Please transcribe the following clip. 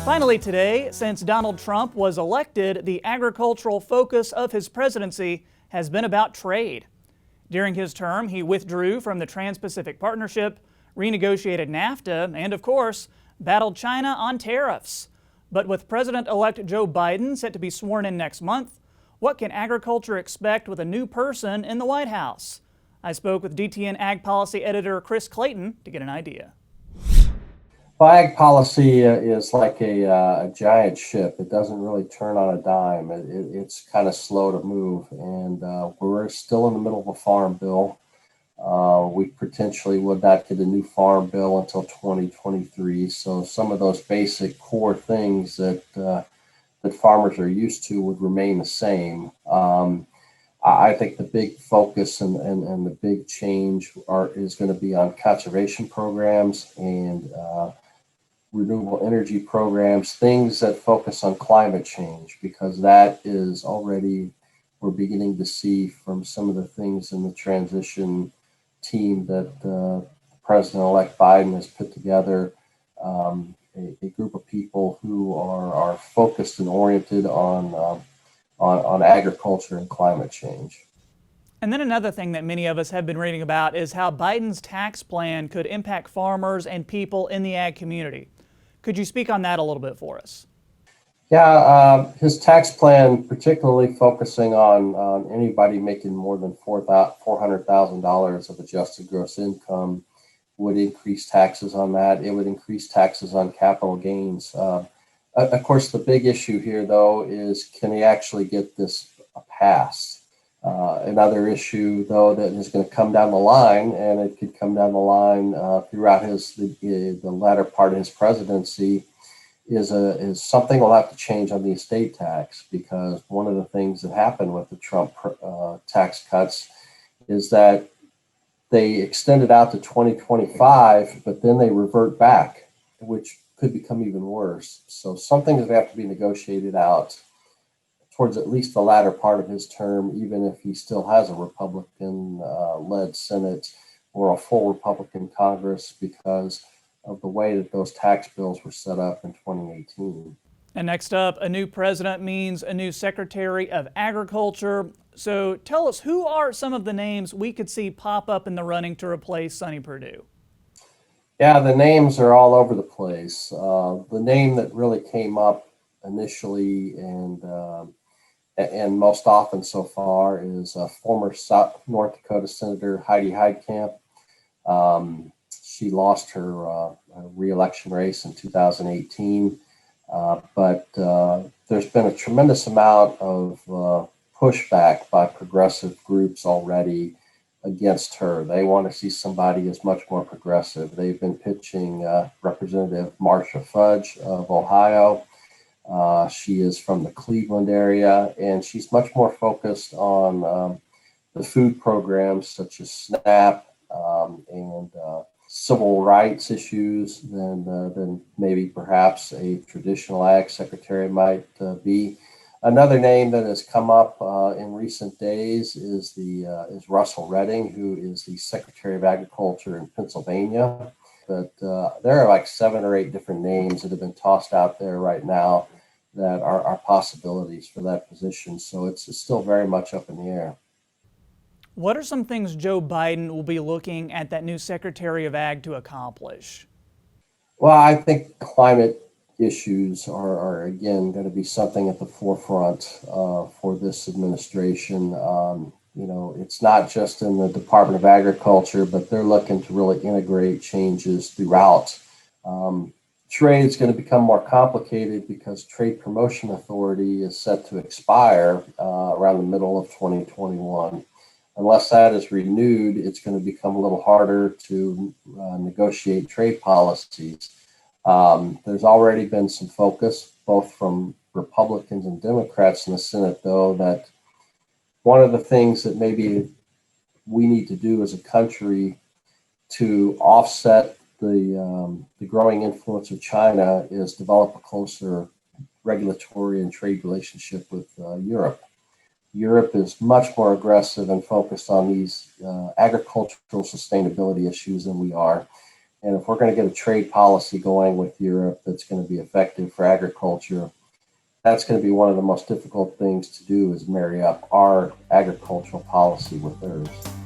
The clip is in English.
Finally today, since Donald Trump was elected, the agricultural focus of his presidency has been about trade. During his term, he withdrew from the Trans-Pacific Partnership, renegotiated NAFTA, and of course, battled China on tariffs. But with President-elect Joe Biden set to be sworn in next month, what can agriculture expect with a new person in the White House? I spoke with DTN Ag Policy Editor Clayton to get an idea. Well, ag policy is like a giant ship. It doesn't really turn on a dime. It's kind of slow to move, and we're still in the middle of a farm bill. We potentially would not get a new farm bill until 2023. So some of those basic core things that farmers are used to would remain the same. I think the big focus and the big change is going to be on conservation programs and renewable energy programs, things that focus on climate change, because that is already, we're beginning to see from some of the things in the transition team that President-elect Biden has put together, a group of people who are focused and oriented on agriculture and climate change. And then another thing that many of us have been reading about is how Biden's tax plan could impact farmers and people in the ag community. Could you speak on that a little bit for us? Yeah, his tax plan, particularly focusing on anybody making more than $400,000 of adjusted gross income, would increase taxes on that. It would increase taxes on capital gains. Of course, the big issue here, though, is can he actually get this passed? Another issue, though, that is going to come down the line, and it could come down the line throughout the latter part of his presidency, is something will have to change on the estate tax, because one of the things that happened with the Trump tax cuts is that they extended out to 2025, but then they revert back, which could become even worse. So something that have to be negotiated out towards at least the latter part of his term, even if he still has a Republican-led Senate or a full Republican Congress, because of the way that those tax bills were set up in 2018. And next up, a new president means a new Secretary of Agriculture. So tell us, who are some of the names we could see pop up in the running to replace Sonny Perdue? Yeah, the names are all over the place. The name that really came up initially and most often so far is former North Dakota Senator Heidi Heitkamp. She lost her re-election race in 2018, but there's been a tremendous amount of pushback by progressive groups already against her. They want to see somebody as much more progressive. They've been pitching Representative Marcia Fudge of Ohio. She is from the Cleveland area, and she's much more focused on the food programs such as SNAP and civil rights issues than maybe perhaps a traditional ag secretary might be. Another name that has come up in recent days is Russell Redding, who is the Secretary of Agriculture in Pennsylvania. But there are like 7 or 8 different names that have been tossed out there right now that are possibilities for that position. So it's still very much up in the air. What are some things Joe Biden will be looking at that new Secretary of Ag to accomplish? Well, I think climate issues are again going to be something at the forefront for this administration. It's not just in the Department of Agriculture, but they're looking to really integrate changes throughout. Trade is going to become more complicated because Trade Promotion Authority is set to expire around the middle of 2021. Unless that is renewed, it's going to become a little harder to negotiate trade policies. There's already been some focus, both from Republicans and Democrats in the Senate, though, that one of the things that maybe we need to do as a country to offset the growing influence of China is develop a closer regulatory and trade relationship with Europe. Europe is much more aggressive and focused on these agricultural sustainability issues than we are. And if we're going to get a trade policy going with Europe that's going to be effective for agriculture, that's going to be one of the most difficult things to do, is marry up our agricultural policy with theirs.